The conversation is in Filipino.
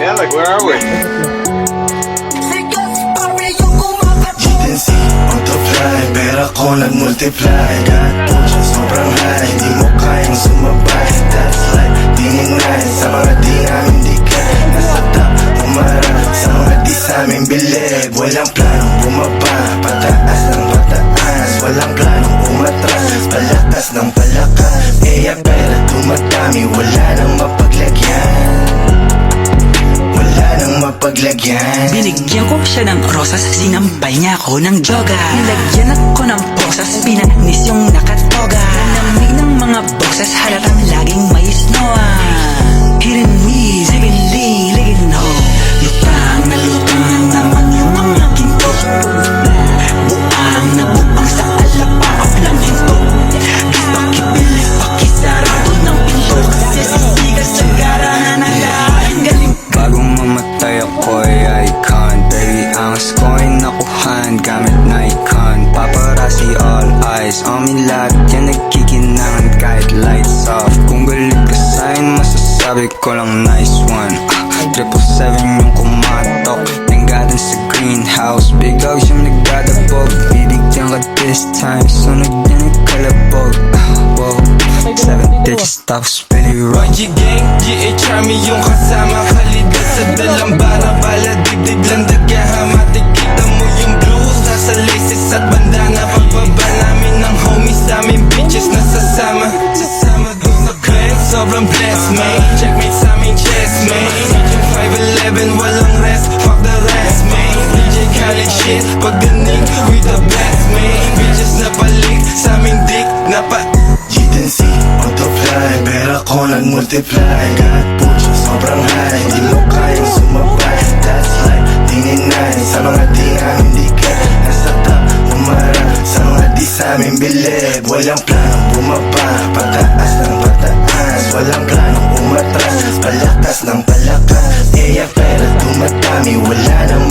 man? Like, where are we? GTNC on the fly, pera ko nag-multiply. God push, sobrang high, di mo kayang sumabay. That's like, di mo nice, sa mga di namin dikit. Nasa top, umarap, sa mga di sa amin bilib. Walang planong bumaba, pataas ng pataas. Walang planong umatras, palakas ng palakas. Eya pera tumatami, wala nang mapaglagyan. Wala nang mapaglagyan. Binigyan ko siya ng rosas, sinampay niya ako ng joga. Nilagyan ako ng posas, pinanis yung nakatoga. Lamig ng mga boses, halatang laging may snowa. Hidden knees, heavenly, ligin ho. Lutang na lutang naman yung mga ginto. Buang na buang sa alapaap ng hinto. Pakipili, pakisarado ng pinto. Kasi sisigas sa garangan na lahat galing. Bago mamatay ako'y icon. Baby, angas ko'y nakuhan gamit Nikon. Paparazzi all eyes on me, lahat yan nagkikinangan kahit lights off. Kung galit ka sa'kin, masasabi ko lang nice one. 777 yung kumatok, nanggadan sa greenhouse. Big house yung nagdadabog, bibigyan ka this time. Sunog yan ang kalabog. Wow, 7 digits tapos Billy Rock. YG Gang, GH Army yung kasama. Kalidad sa dalang bara, bala dibdib lang dagyaha. Matikita mo yung blues, nasa laces at bandana. Pagbaba namin ng homies, daming bitches nasasama. Sasama doon sa grand, sobrang blessed man. Checkmate sa aming chest man. Yung 5'11", walang rest, fuck the rest man. DJ Khaled shit, pagdating we the best man. Bitches na balik sa aming dick, napa GTNC on the fly, pera ko nag-multiply. God push, sobrang high, di mo kayang sumabay. That's like, tingin nice, sa mga di namin dikit. Nasa top, umarap, sa mga di sa amin bilib. Walang planong bumaba, pataas ng pataas. Walang planong umatras, palakas ng palakas. Eya pera tumatami, wala nang